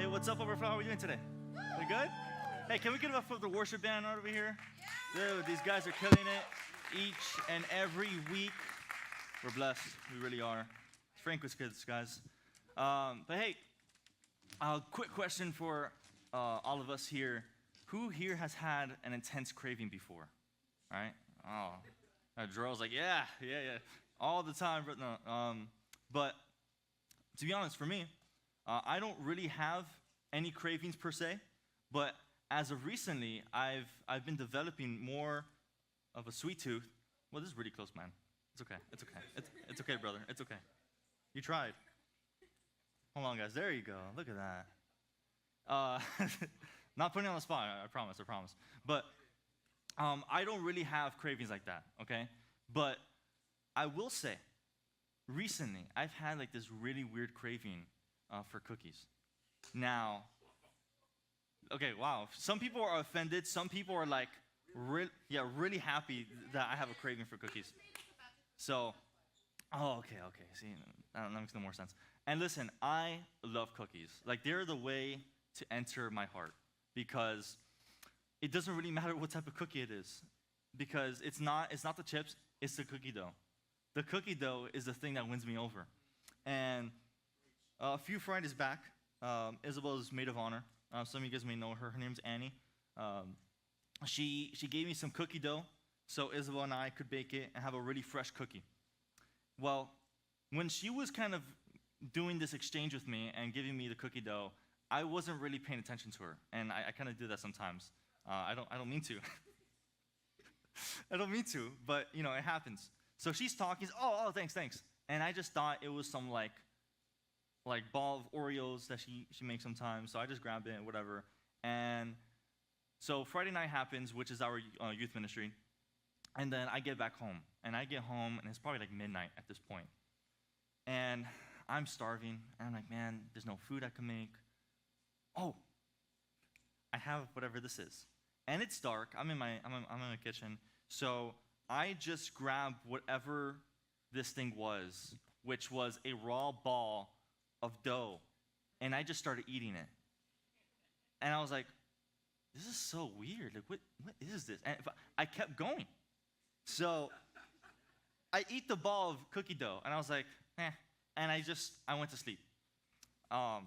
Hey, what's up, Overflow? How are we doing today? We good? Hey, can we get it up for the worship band right over here? Dude, these guys are killing it each and every week. We're blessed. We really are. Franco's kids, guys. But hey, quick question for all of us here. Who here has had an intense craving before? All right? Oh, Jerrell's like, yeah, all the time. But no, but to be honest, for me, I don't really have any cravings per se. But as of recently, I've been developing more of a sweet tooth. Well, this is really close, man. It's okay. It's okay, brother. It's okay. You tried. Hold on, guys. There you go. Look at that. Not putting you on the spot. I promise. But I don't really have cravings like that. Okay. But I will say, recently I've had like this really weird craving for cookies. Now, okay, wow. Some people are offended. Some people are like, really happy that I have a craving for cookies. So, okay. See, that makes no more sense. And listen, I love cookies. Like, they're the way to enter my heart because it doesn't really matter what type of cookie it is because it's not the chips, it's the cookie dough. The cookie dough is the thing that wins me over. And a few Fridays back, Isabel's maid of honor. Some of you guys may know her. Her name's Annie. She gave me some cookie dough so Isabel and I could bake it and have a really fresh cookie. Well, when she was kind of doing this exchange with me and giving me the cookie dough, I wasn't really paying attention to her, and I kind of do that sometimes. I don't mean to. I don't mean to, but you know it happens. So she's talking. Oh, thanks. And I just thought it was some like ball of Oreos that she makes sometimes. So I just grabbed it, whatever. And so Friday night happens, which is our youth ministry. And then I get back home. And I get home, and it's probably like midnight at this point. And I'm starving. And I'm like, man, there's no food I can make. Oh, I have whatever this is. And it's dark. I'm in the kitchen. So I just grabbed whatever this thing was, which was a raw ball of dough. And I just started eating it. And I was like, this is so weird. Like, what is this? And I kept going. So I eat the ball of cookie dough, and I was like, and I went to sleep. I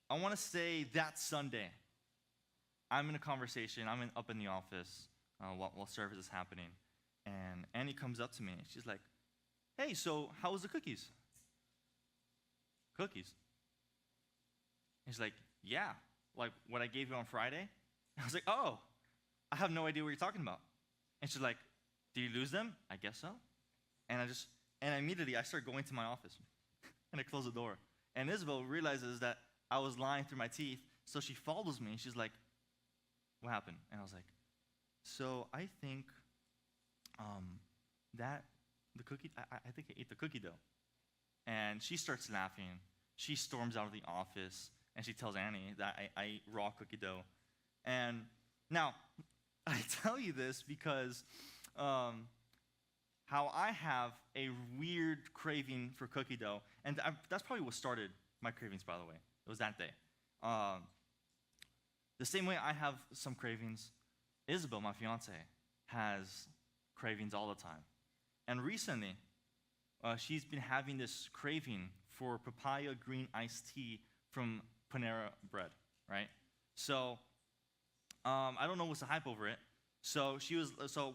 want to say that Sunday, I'm in a conversation. I'm up in the office while service is happening, and Annie comes up to me. She's like, hey, so how was the cookies? Cookies? And she's like, yeah, like what I gave you on Friday. I was like, oh, I have no idea what you're talking about. And she's like, did you lose them? I guess so. And immediately I start going to my office. And I close the door. And Isabel realizes that I was lying through my teeth. So she follows me. She's like, what happened? And I was like, so I think that the cookie, I think I ate the cookie dough. And she starts laughing. She storms out of the office. And she tells Annie that I ate raw cookie dough. And now, I tell you this because how I have a weird craving for cookie dough, and that's probably what started my cravings, by the way. It was that day. The same way I have some cravings, Isabel, my fiance, has cravings all the time. And recently, she's been having this craving for papaya green iced tea from Panera Bread, right? So I don't know what's the hype over it. So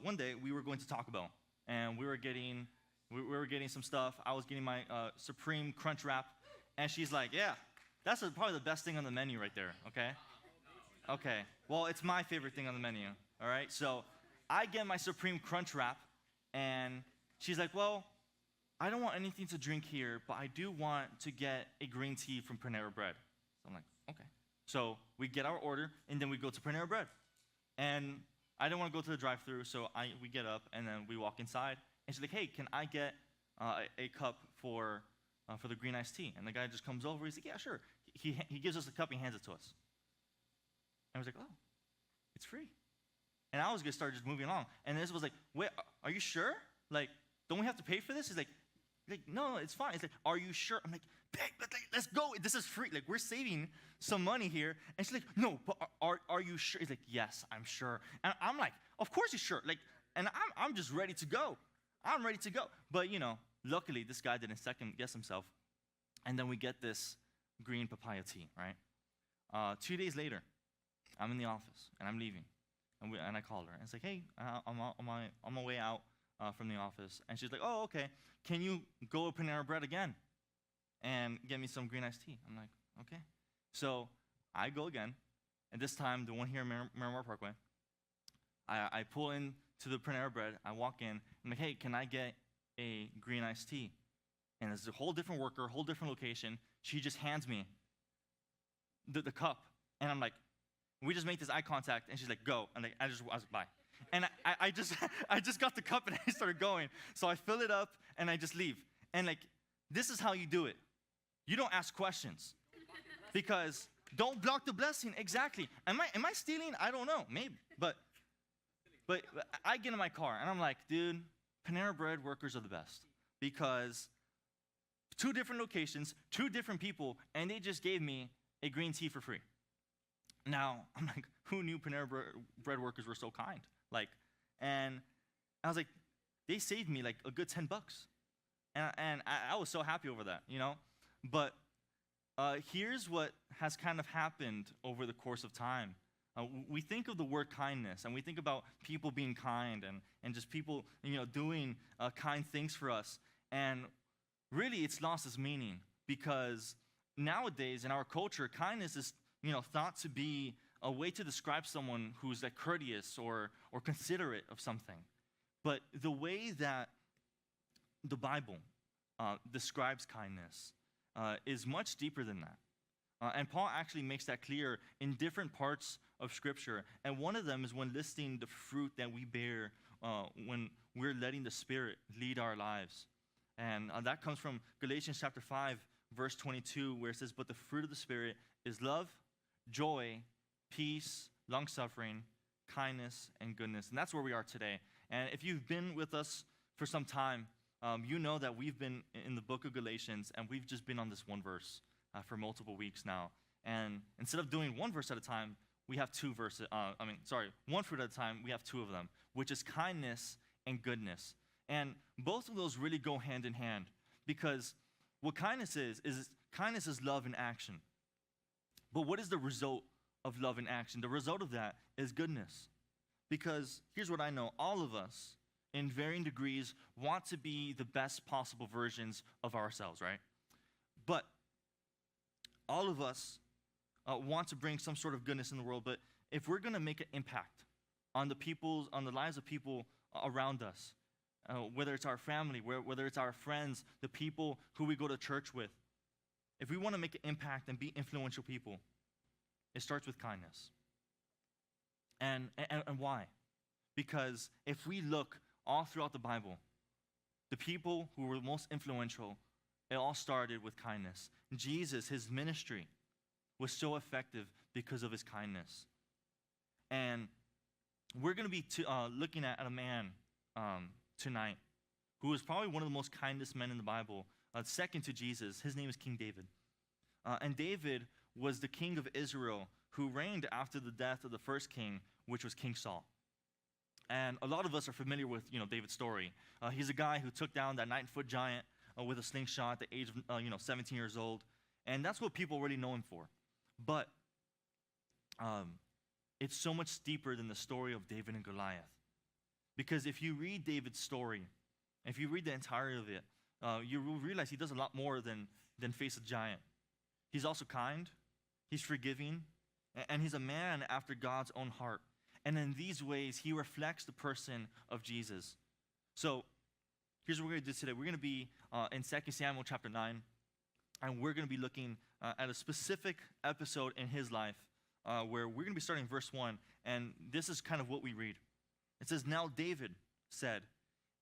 one day we were going to Taco Bell, and we were getting some stuff. I was getting my Supreme Crunch Wrap, and she's like, "Yeah, that's probably the best thing on the menu right there." Okay. Well, it's my favorite thing on the menu. All right. So I get my Supreme Crunch Wrap, and she's like, "Well, I don't want anything to drink here, but I do want to get a green tea from Panera Bread." So I'm like, "Okay." So we get our order, and then we go to Panera Bread. And I didn't want to go to the drive-thru, so we get up, and then we walk inside. And she's like, hey, can I get a cup for the green iced tea? And the guy just comes over. He's like, yeah, sure. He gives us a cup, and he hands it to us. And I was like, oh, it's free. And I was going to start just moving along. And this was like, wait, are you sure? Like, don't we have to pay for this? He's like, no, it's fine. He's like, are you sure? I'm like, babe, let's go. This is free. Like, we're saving some money here. And she's like, no, but are you sure? He's like, yes, I'm sure. And I'm like, of course you're sure. Like, and I'm just ready to go. I'm ready to go. But, luckily, this guy didn't second guess himself. And then we get this green papaya tea, right? 2 days later, I'm in the office, and I'm leaving. And I called her. And it's like, hey, I'm on my way out from the office. And she's like, oh, okay. Can you go to Panera Bread again and get me some green iced tea? I'm like, okay. So I go again, and this time, the one here in Miramar Parkway. I pull in to the Panera Bread. I walk in. I'm like, hey, can I get a green iced tea? And it's a whole different worker, whole different location. She just hands me the cup. And I'm like, we just make this eye contact, and she's like, go. And I was like, bye. And I just got the cup, and I started going. So I fill it up, and I just leave. And like, this is how you do it. You don't ask questions. Because don't block the blessing. Exactly. Am I stealing? I don't know. Maybe. But I get in my car, and I'm like, dude, Panera Bread workers are the best. Because 2 different locations, 2 different people, and they just gave me a green tea for free. Now, I'm like, who knew Panera Bread workers were so kind? Like, and I was like, they saved me like a good $10. And I was so happy over that, But here's what has kind of happened over the course of time. We think of the word kindness, and we think about people being kind and just people, doing kind things for us. And really, it's lost its meaning, because nowadays in our culture, kindness is thought to be a way to describe someone who's like courteous or considerate of something. But the way that the Bible describes kindness is much deeper than that. And Paul actually makes that clear in different parts of Scripture. And one of them is when listing the fruit that we bear when we're letting the Spirit lead our lives. And that comes from Galatians chapter 5, verse 22, where it says, but the fruit of the Spirit is love, joy, peace, long-suffering, kindness, and goodness. And that's where we are today. And if you've been with us for some time, you know that we've been in the book of Galatians, and we've just been on this one verse for multiple weeks now. And instead of doing one verse at a time, we have 2 verses. One fruit at a time, we have 2 of them, which is kindness and goodness. And both of those really go hand in hand, because what kindness is kindness is love in action. But what is the result of love in action? The result of that is goodness. Because here's what I know. All of us, in varying degrees, want to be the best possible versions of ourselves, right? But all of us want to bring some sort of goodness in the world. But if we're going to make an impact on the lives of people around us, whether it's our family, whether it's our friends, the people who we go to church with, if we want to make an impact and be influential people, it starts with kindness. And why? Because if we look all throughout the Bible, the people who were most influential, it all started with kindness. Jesus, his ministry, was so effective because of his kindness. And we're going to be looking at a man tonight who is probably one of the most kindest men in the Bible, second to Jesus. His name is King David. And David was the king of Israel who reigned after the death of the first king, which was King Saul. And a lot of us are familiar with, David's story. He's a guy who took down that 9-foot giant with a slingshot at the age of, 17 years old. And that's what people really know him for. But it's so much deeper than the story of David and Goliath. Because if you read David's story, if you read the entirety of it, you will realize he does a lot more than face a giant. He's also kind, he's forgiving, and he's a man after God's own heart. And in these ways, he reflects the person of Jesus. So here's what we're going to do today. We're going to be in 2 Samuel chapter 9, and we're going to be looking at a specific episode in his life where we're going to be starting verse 1, and this is kind of what we read. It says, now David said,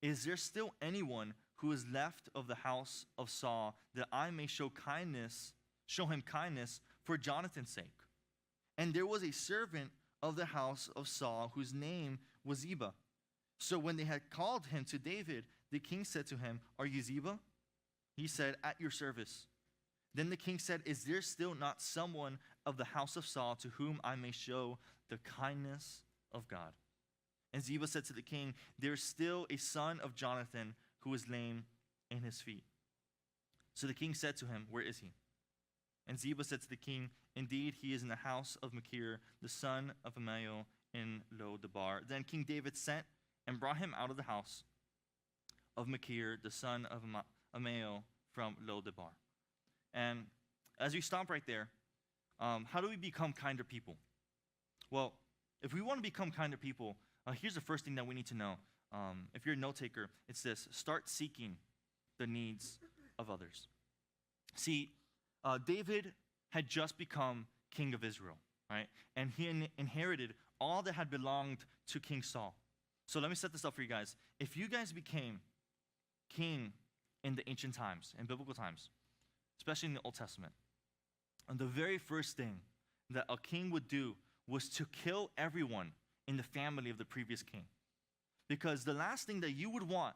is there still anyone who is left of the house of Saul that I may show him kindness for Jonathan's sake? And there was a servant of the house of Saul whose name was Ziba. So when they had called him to David, the king said to him, are you Ziba? He said, at your service. Then the king said, is there still not someone of the house of Saul to whom I may show the kindness of God? And Ziba said to the king, there is still a son of Jonathan who is lame in his feet. So the king said to him, where is he? And Ziba said to the king, indeed, he is in the house of Machir, the son of Amiel in Lo-debar. Then King David sent and brought him out of the house of Machir, the son of Amiel from Lo-debar. And as we stop right there, how do we become kinder people? Well, if we want to become kinder people, here's the first thing that we need to know. If you're a note taker, it's this: start seeking the needs of others. See, David had just become king of Israel, right? And he inherited all that had belonged to King Saul. So let me set this up for you guys. If you guys became king in the ancient times, in biblical times, especially in the Old Testament, and the very first thing that a king would do was to kill everyone in the family of the previous king. Because the last thing that you would want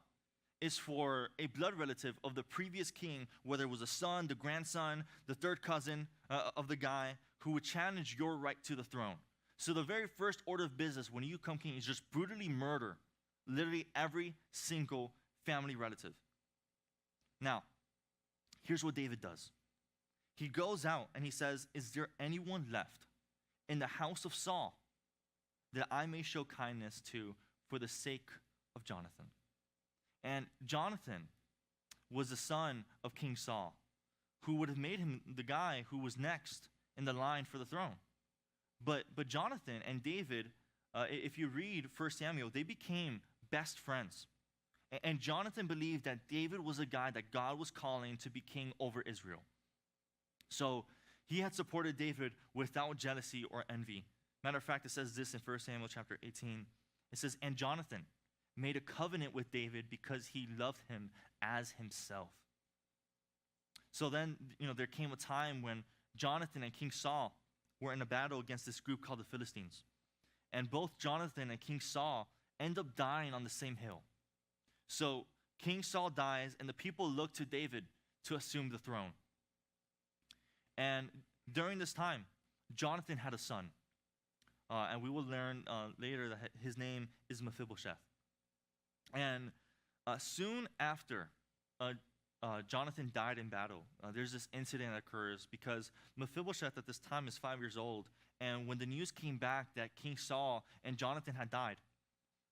is for a blood relative of the previous king, whether it was a son, the grandson, the third cousin of the guy, who would challenge your right to the throne. So the very first order of business when you become king is just brutally murder literally every single family relative. Now, here's what David does. He goes out and he says, is there anyone left in the house of Saul that I may show kindness to for the sake of Jonathan? And Jonathan was the son of King Saul, who would have made him the guy who was next in the line for the throne. But Jonathan and David, if you read 1 Samuel, they became best friends. And Jonathan believed that David was a guy that God was calling to be king over Israel. So he had supported David without jealousy or envy. Matter of fact, it says this in 1 Samuel chapter 18. It says, and Jonathan made a covenant with David because he loved him as himself. So then, there came a time when Jonathan and King Saul were in a battle against this group called the Philistines. And both Jonathan and King Saul end up dying on the same hill. So King Saul dies, and the people look to David to assume the throne. And during this time, Jonathan had a son. And we will learn later that his name is Mephibosheth. And soon after Jonathan died in battle, there's this incident that occurs because Mephibosheth at this time is 5 years old. And when the news came back that King Saul and Jonathan had died,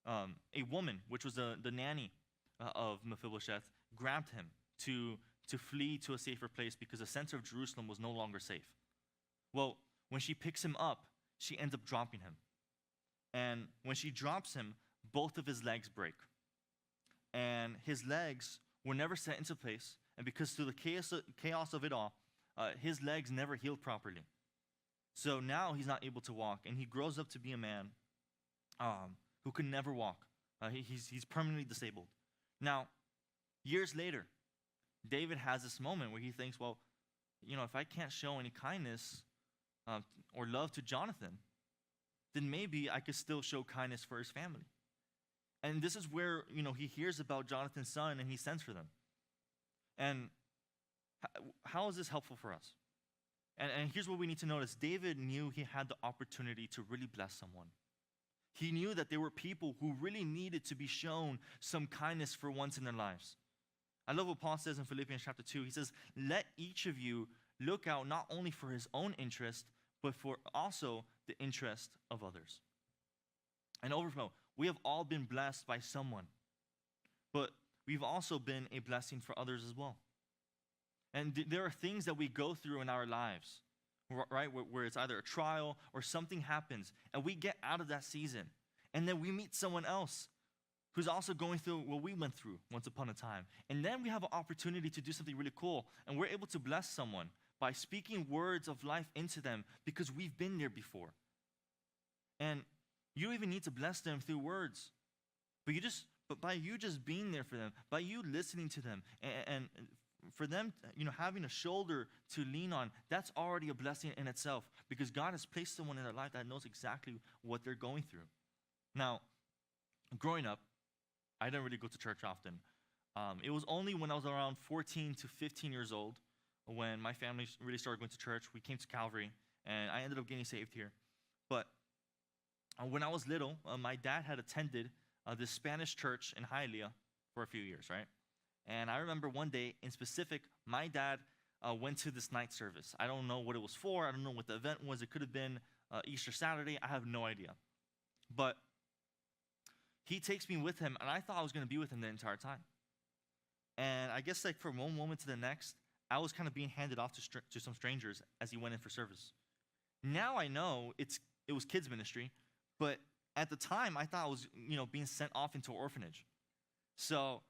a woman, which was the nanny of Mephibosheth, grabbed him to flee to a safer place because the center of Jerusalem was no longer safe. Well, when she picks him up, she ends up dropping him. And when she drops him, both of his legs break. And his legs were never set into place. And because through the chaos of it all, his legs never healed properly. So now he's not able to walk. And he grows up to be a man who can never walk. He's permanently disabled. Now, years later, David has this moment where he thinks, well, if I can't show any kindness or love to Jonathan, then maybe I could still show kindness for his family. And this is where, he hears about Jonathan's son and he sends for them. And how is this helpful for us? And here's what we need to notice. David knew he had the opportunity to really bless someone. He knew that there were people who really needed to be shown some kindness for once in their lives. I love what Paul says in Philippians chapter 2. He says, let each of you look out not only for his own interest, but for also the interest of others. And overflow, we have all been blessed by someone, but we've also been a blessing for others as well. And there are things that we go through in our lives, right, where it's either a trial or something happens, and we get out of that season, and then we meet someone else who's also going through what we went through once upon a time. And then we have an opportunity to do something really cool, and we're able to bless someone by speaking words of life into them because we've been there before. And you don't even need to bless them through words, but by you just being there for them, by you listening to them, and for them, having a shoulder to lean on, that's already a blessing in itself because God has placed someone in their life that knows exactly what they're going through. Now, growing up, I didn't really go to church often. It was only when I was around 14 to 15 years old when my family really started going to church. We came to Calvary, and I ended up getting saved here. But when I was little, my dad had attended this Spanish church in Hialeah for a few years, right? And I remember one day in specific, my dad went to this night service. I don't know what it was for. I don't know what the event was. It could have been Easter Saturday. I have no idea. But he takes me with him, and I thought I was going to be with him the entire time. And I guess like from one moment to the next, I was kind of being handed off to some strangers as he went in for service. Now I know it was kids ministry, but at the time I thought I was being sent off into an orphanage. So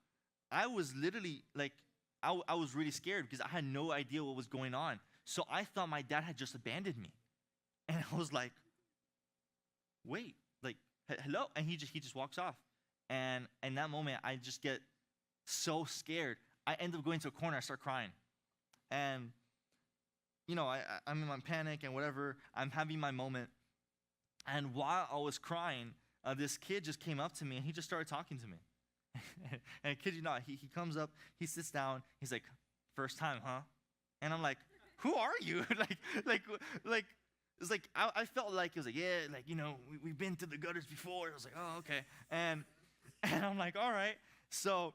I was literally like I was really scared because I had no idea what was going on. So I thought my dad had just abandoned me, and I was like, wait, like hello, and he just walks off. And in that moment I just get so scared. I end up going to a corner. I start crying. And, I'm in my panic and whatever. I'm having my moment. And while I was crying, this kid just came up to me and he just started talking to me. And kid you not, he comes up, he sits down. He's like, first time, huh? And I'm like, who are you? It's like, I felt like, it was like, yeah, like, we've been to the gutters before. I was like, oh, okay. And I'm like, all right. So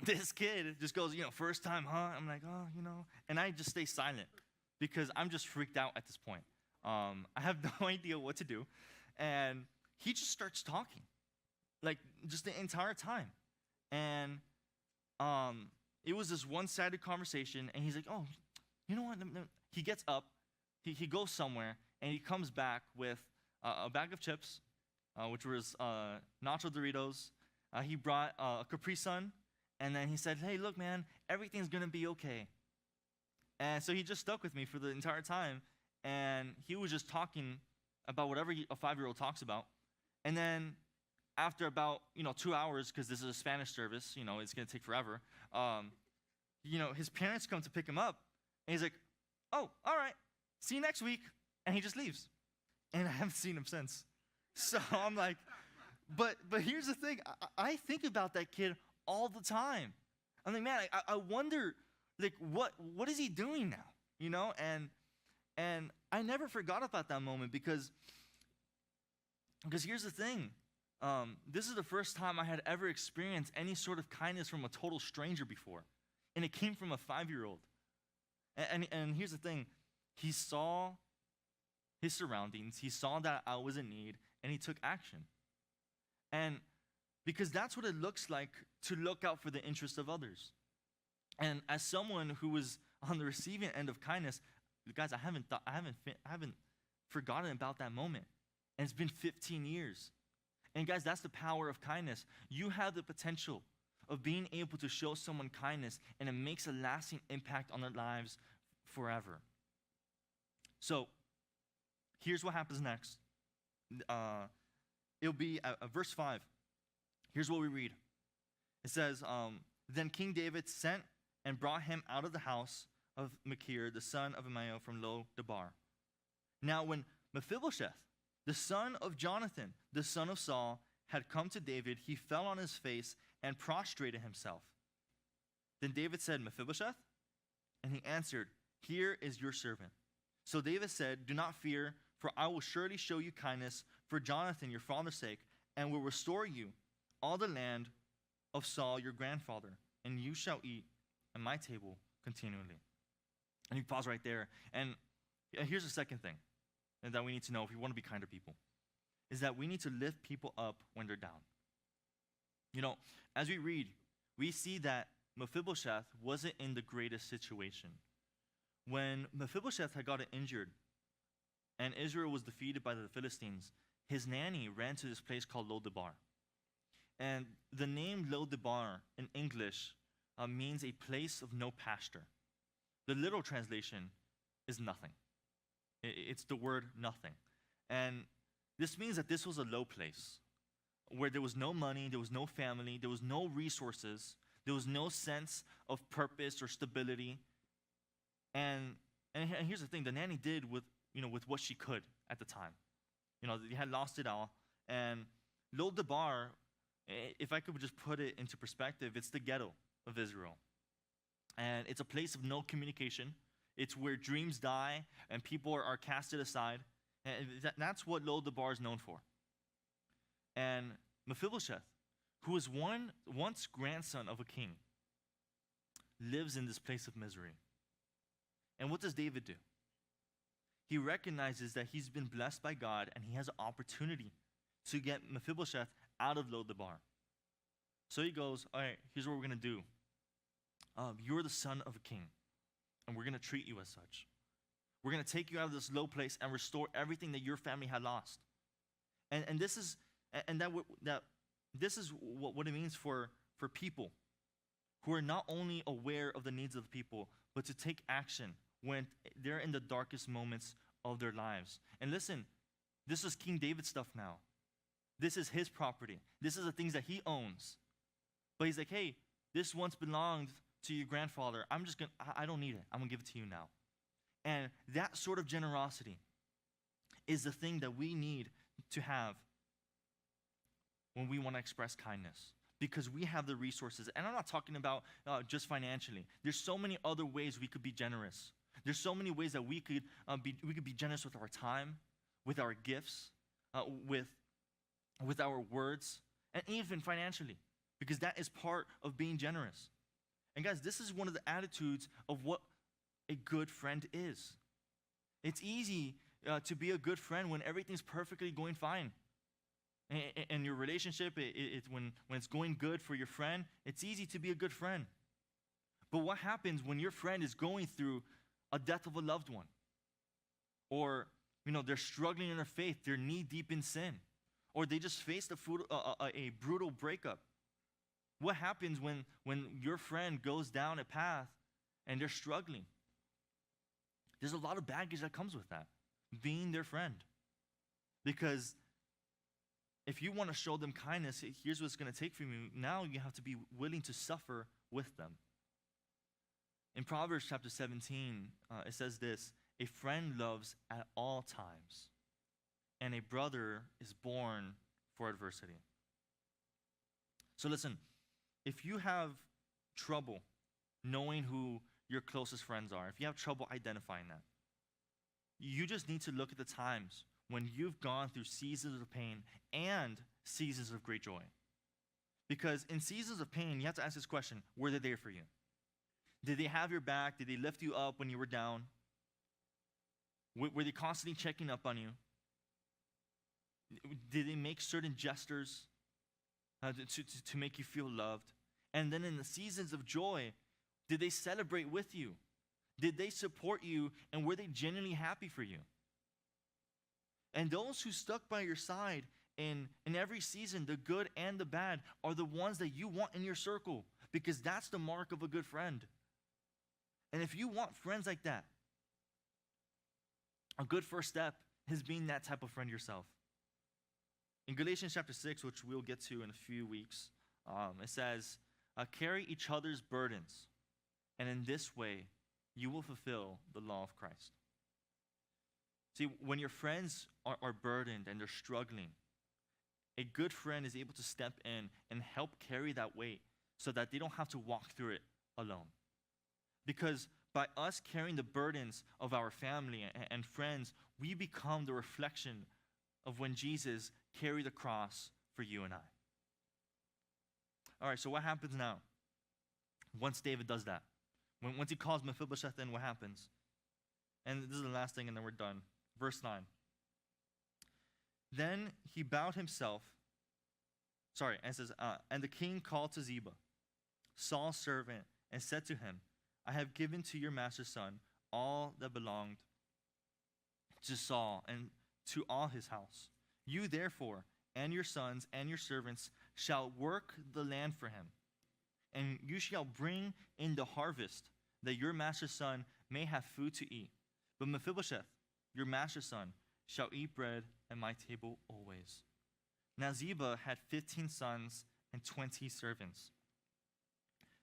this kid just goes, first time, huh? I'm like, oh, and I just stay silent because I'm just freaked out at this point. I have no idea what to do. And he just starts talking, like just the entire time. And it was this one-sided conversation, and he's like, oh, you know what? He gets up, he goes somewhere, and he comes back with a bag of chips, which was nacho Doritos. He brought a Capri Sun. And then he said, hey, look, man, everything's going to be okay. And so he just stuck with me for the entire time. And he was just talking about whatever a 5-year-old talks about. And then after about, 2 hours, because this is a Spanish service, it's going to take forever, his parents come to pick him up. And he's like, oh, all right, see you next week. And he just leaves. And I haven't seen him since. So I'm like, but here's the thing. I think about that kid all the time. I'm like, man, I wonder, like, what is he doing now? And I never forgot about that moment because here's the thing. This is the first time I had ever experienced any sort of kindness from a total stranger before. And it came from a 5-year-old. And here's the thing. He saw his surroundings. He saw that I was in need, and he took action. And because that's what it looks like to look out for the interests of others. And as someone who was on the receiving end of kindness, guys, I haven't forgotten about that moment. And it's been 15 years. And guys, that's the power of kindness. You have the potential of being able to show someone kindness, and it makes a lasting impact on their lives forever. So, here's what happens next. It'll be verse 5. Here's what we read. It says, then King David sent and brought him out of the house of Machir, the son of Amiel from Lo-debar. Now when Mephibosheth, the son of Jonathan, the son of Saul, had come to David, he fell on his face and prostrated himself. Then David said, Mephibosheth? And he answered, here is your servant. So David said, do not fear, for I will surely show you kindness for Jonathan, your father's sake, and will restore you all the land of Saul, your grandfather, and you shall eat at my table continually. And you pause right there. And here's the second thing that we need to know if we want to be kinder people, is that we need to lift people up when they're down. As we read, we see that Mephibosheth wasn't in the greatest situation. When Mephibosheth had gotten injured and Israel was defeated by the Philistines, his nanny ran to this place called Lo-debar. And the name Lo-debar in English means a place of no pasture. The literal translation is nothing. It's the word nothing. And this means that this was a low place where there was no money, there was no family, there was no resources, there was no sense of purpose or stability. And here's the thing, the nanny did with what she could at the time. They had lost it all. And Lo-debar, if I could just put it into perspective, it's the ghetto of Israel. And it's a place of no communication. It's where dreams die and people are casted aside. And that's what Lo-debar is known for. And Mephibosheth, who was once grandson of a king, lives in this place of misery. And what does David do? He recognizes that he's been blessed by God and he has an opportunity to get Mephibosheth out of Lo-debar. So he goes, all right, here's what we're going to do. You're the son of a king, and we're going to treat you as such. We're going to take you out of this low place and restore everything that your family had lost. And this is what it means for people who are not only aware of the needs of the people, but to take action when they're in the darkest moments of their lives. And listen, this is King David stuff now. This is his property. This is the things that he owns. But he's like, hey, this once belonged to your grandfather. I don't need it. I'm going to give it to you now. And that sort of generosity is the thing that we need to have when we want to express kindness, because we have the resources. And I'm not talking about just financially. There's so many other ways we could be generous. There's so many ways that we could be generous with our time, with our gifts, with our words, and even financially, because that is part of being generous. And guys, this is one of the attitudes of what a good friend is. It's easy to be a good friend when everything's perfectly going fine. And your relationship, when it's going good for your friend, it's easy to be a good friend. But what happens when your friend is going through a death of a loved one? Or, they're struggling in their faith, they're knee deep in sin. Or they just faced a brutal breakup. What happens when your friend goes down a path and they're struggling? There's a lot of baggage that comes with that, being their friend. Because if you want to show them kindness, here's what it's going to take from you. Now you have to be willing to suffer with them. In Proverbs chapter 17, it says this: a friend loves at all times, and a brother is born for adversity. So listen, if you have trouble knowing who your closest friends are, if you have trouble identifying that, you just need to look at the times when you've gone through seasons of pain and seasons of great joy. Because in seasons of pain, you have to ask this question: were they there for you? Did they have your back? Did they lift you up when you were down? Were they constantly checking up on you? Did they make certain gestures to make you feel loved? And then in the seasons of joy, did they celebrate with you? Did they support you? And were they genuinely happy for you? And those who stuck by your side in every season, the good and the bad, are the ones that you want in your circle, because that's the mark of a good friend. And if you want friends like that, a good first step is being that type of friend yourself. In Galatians chapter 6, which we'll get to in a few weeks, it says, carry each other's burdens, and in this way, you will fulfill the law of Christ. See, when your friends are burdened and they're struggling, a good friend is able to step in and help carry that weight so that they don't have to walk through it alone. Because by us carrying the burdens of our family and friends, we become the reflection of when Jesus carried the cross for you and I. All right, so what happens now? Once David does that, once he calls Mephibosheth in, what happens? And this is the last thing, and then we're done. Verse 9. Then he bowed himself. And it says, and the king called to Ziba, Saul's servant, and said to him, I have given to your master's son all that belonged to Saul and to all his house. You therefore and your sons and your servants shall work the land for him, and you shall bring in the harvest, that your master's son may have food to eat. But Mephibosheth, your master's son, shall eat bread at my table always. Now Ziba had 15 sons and 20 servants.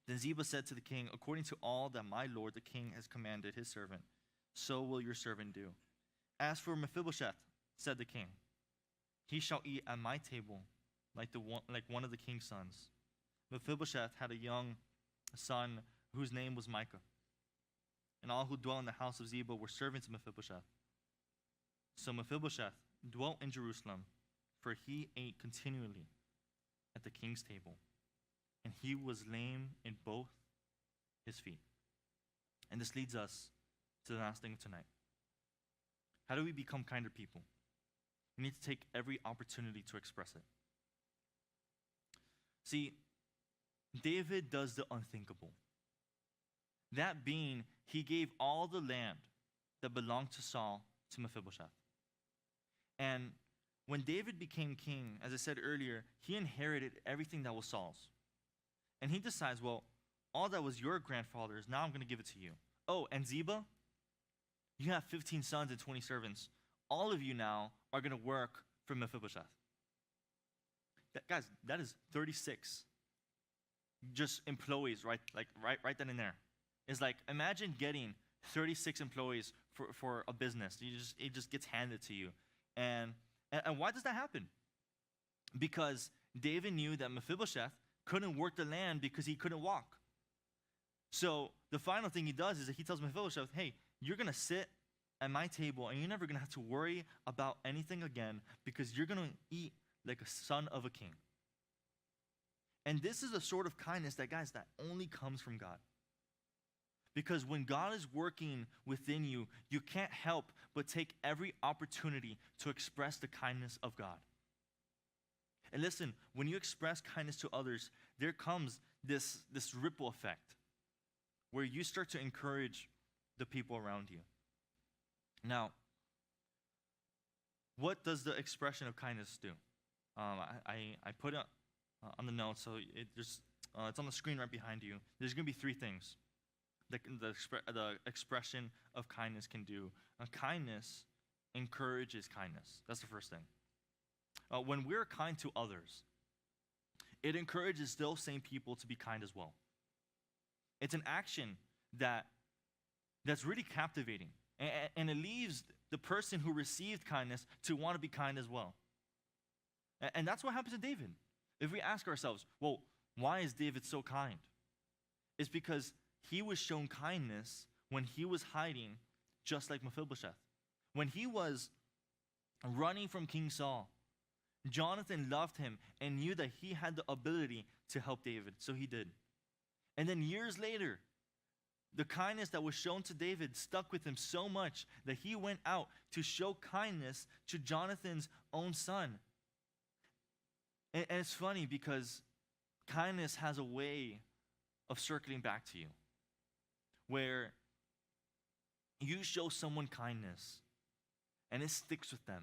Then Ziba said to the king, according to all that my lord the king has commanded his servant, so will your servant do. As for Mephibosheth, said the king, he shall eat at my table like one of the king's sons. Mephibosheth had a young son whose name was Micah. And all who dwelt in the house of Ziba were servants of Mephibosheth. So Mephibosheth dwelt in Jerusalem, for he ate continually at the king's table, and he was lame in both his feet. And this leads us to the last thing of tonight. How do we become kinder people? We need to take every opportunity to express it. See, David does the unthinkable. That being, he gave all the land that belonged to Saul to Mephibosheth. And when David became king, as I said earlier, he inherited everything that was Saul's. And he decides, well, all that was your grandfather's, now I'm going to give it to you. Oh, and Ziba, you have 15 sons and 20 servants. All of you now are going to work for Mephibosheth. Guys, that is 36 just employees right then and there. It's like, imagine getting 36 employees for a business. It just gets handed to you. And why does that happen? Because David knew that Mephibosheth couldn't work the land because he couldn't walk. So the final thing he does is that he tells Mephibosheth, hey, you're going to sit at my table and you're never going to have to worry about anything again because you're going to eat like a son of a king. And this is a sort of kindness that, guys, that only comes from God. Because when God is working within you, you can't help but take every opportunity to express the kindness of God. And listen, when you express kindness to others, there comes this ripple effect where you start to encourage the people around you. Now, what does the expression of kindness do? I put it on the notes, so it's on the screen right behind you. There's going to be three things that the expression of kindness can do. Kindness encourages kindness. That's the first thing. When we're kind to others, it encourages those same people to be kind as well. It's an action that's really captivating, and it leaves the person who received kindness to want to be kind as well. And that's what happens to David. If we ask ourselves, well, why is David so kind? It's because he was shown kindness when he was hiding, just like Mephibosheth. When he was running from King Saul, Jonathan loved him and knew that he had the ability to help David, so he did. And then years later, the kindness that was shown to David stuck with him so much that he went out to show kindness to Jonathan's own son. And it's funny because kindness has a way of circling back to you, where you show someone kindness and it sticks with them.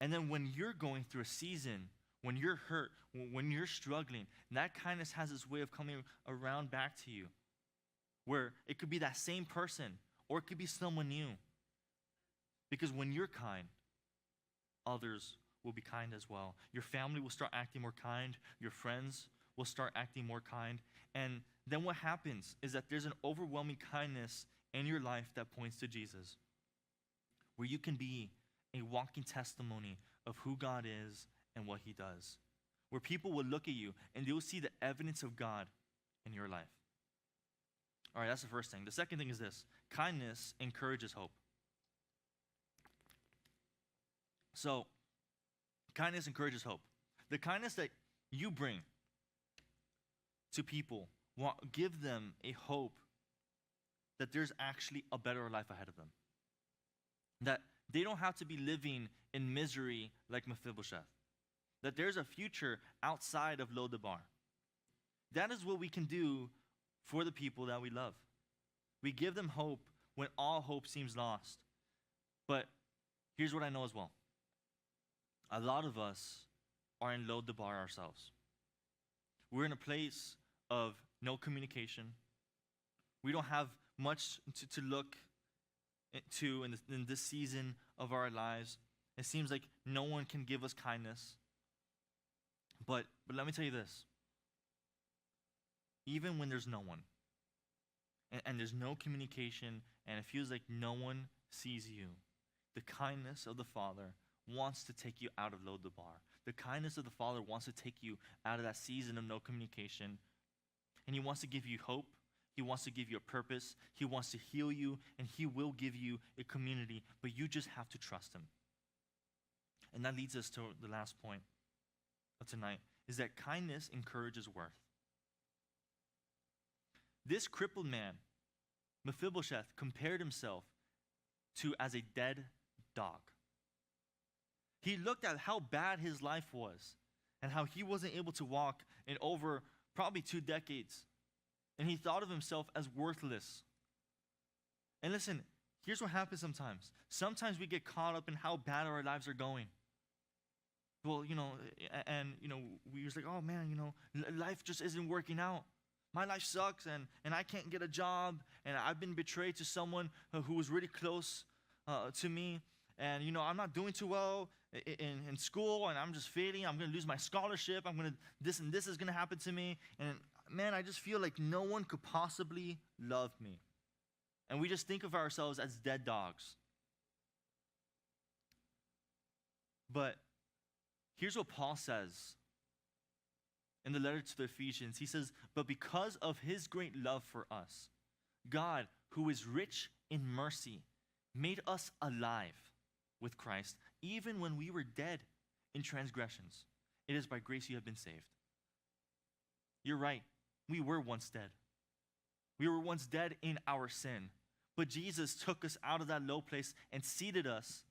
And then when you're going through a season, when you're hurt, when you're struggling, that kindness has this way of coming around back to you, where it could be that same person or it could be someone new. Because when you're kind, others will be kind as well. Your family will start acting more kind. Your friends will start acting more kind. And then what happens is that there's an overwhelming kindness in your life that points to Jesus, where you can be a walking testimony of who God is and what he does, where people will look at you and they'll see the evidence of God in your life. All right, that's the first thing. The second thing is this: kindness encourages hope. So, kindness encourages hope. The kindness that you bring to people, give them a hope that there's actually a better life ahead of them. That they don't have to be living in misery like Mephibosheth. That there's a future outside of Lo-debar. That is what we can do for the people that we love. We give them hope when all hope seems lost. But here's what I know as well. A lot of us are in Lo-debar ourselves. We're in a place of no communication. We don't have much to look to in this season of our lives. It seems like no one can give us kindness. But let me tell you this. Even when there's no one, and there's no communication, and it feels like no one sees you, the kindness of the Father wants to take you out of Lo-debar. The kindness of the Father wants to take you out of that season of no communication. And he wants to give you hope. He wants to give you a purpose. He wants to heal you, and he will give you a community, but you just have to trust him. And that leads us to the last point of tonight, is that kindness encourages worth. This crippled man, Mephibosheth, compared himself to as a dead dog. He looked at how bad his life was and how he wasn't able to walk in over probably 2 decades. And he thought of himself as worthless. And listen, here's what happens sometimes. Sometimes we get caught up in how bad our lives are going. Well, we was like, oh man, life just isn't working out. My life sucks, and I can't get a job, and I've been betrayed to someone who was really close to me, and I'm not doing too well in school, and I'm just failing. I'm going to lose my scholarship. This and this is going to happen to me, and man, I just feel like no one could possibly love me. And we just think of ourselves as dead dogs. But here's what Paul says in the letter to the Ephesians. He says, but because of his great love for us, God, who is rich in mercy, made us alive with Christ, even when we were dead in transgressions. It is by grace you have been saved. You're right. We were once dead. We were once dead in our sin. But Jesus took us out of that low place and seated us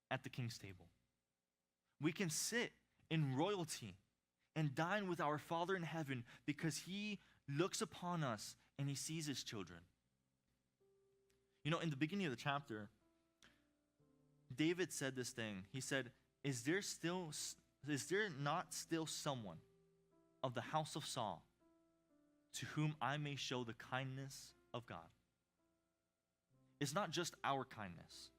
at the king's table. We can sit in royalty and dine with our Father in heaven because he looks upon us and he sees his children. In the beginning of the chapter, David said this thing. He said, is there not still someone of the house of Saul to whom I may show the kindness of God? It's not just our kindness.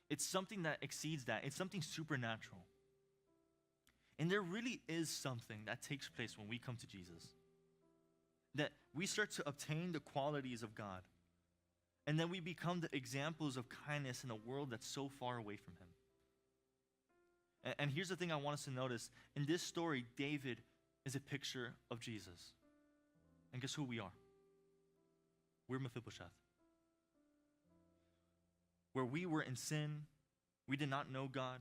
It's something that exceeds that. It's something supernatural. And there really is something that takes place when we come to Jesus. That we start to obtain the qualities of God. And then we become the examples of kindness in a world that's so far away from him. And here's the thing I want us to notice. In this story, David is a picture of Jesus. And guess who we are? We're Mephibosheth. Where we were in sin, we did not know God.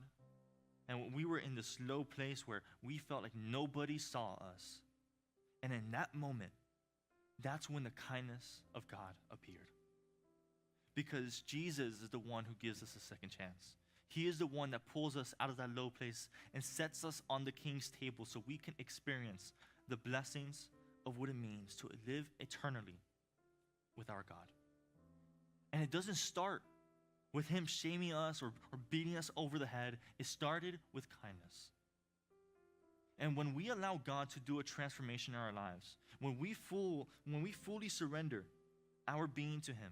And when we were in this low place where we felt like nobody saw us. And in that moment, that's when the kindness of God appeared. Because Jesus is the one who gives us a second chance. He is the one that pulls us out of that low place and sets us on the king's table so we can experience the blessings of what it means to live eternally with our God. And it doesn't start with him shaming us or beating us over the head. It started with kindness. And when we allow God to do a transformation in our lives, when we fully surrender our being to him,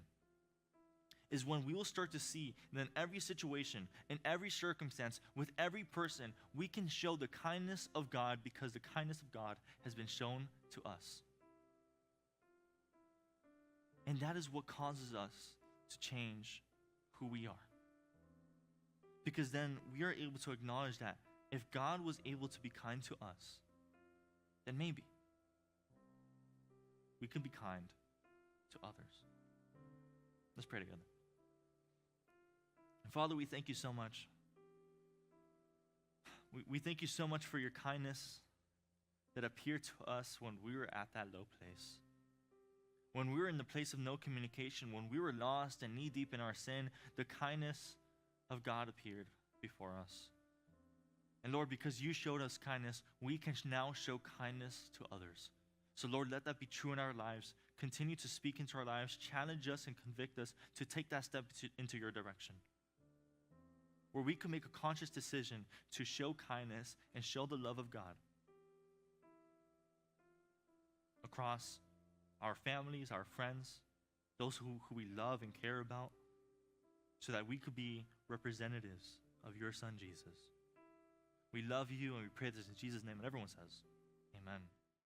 is when we will start to see that in every situation, in every circumstance, with every person, we can show the kindness of God because the kindness of God has been shown to us. And that is what causes us to change who we are. Because then we are able to acknowledge that if God was able to be kind to us, then maybe we can be kind to others. Let's pray together. And Father, we thank you so much. We thank you so much for your kindness that appeared to us when we were at that low place. When we were in the place of no communication, when we were lost and knee-deep in our sin, the kindness of God appeared before us. And Lord, because you showed us kindness, we can now show kindness to others. So Lord, let that be true in our lives. Continue to speak into our lives, challenge us and convict us to take that step into your direction. Where we can make a conscious decision to show kindness and show the love of God across our families, our friends, those who we love and care about, so that we could be representatives of your Son, Jesus. We love you and we pray this in Jesus' name. And everyone says, amen.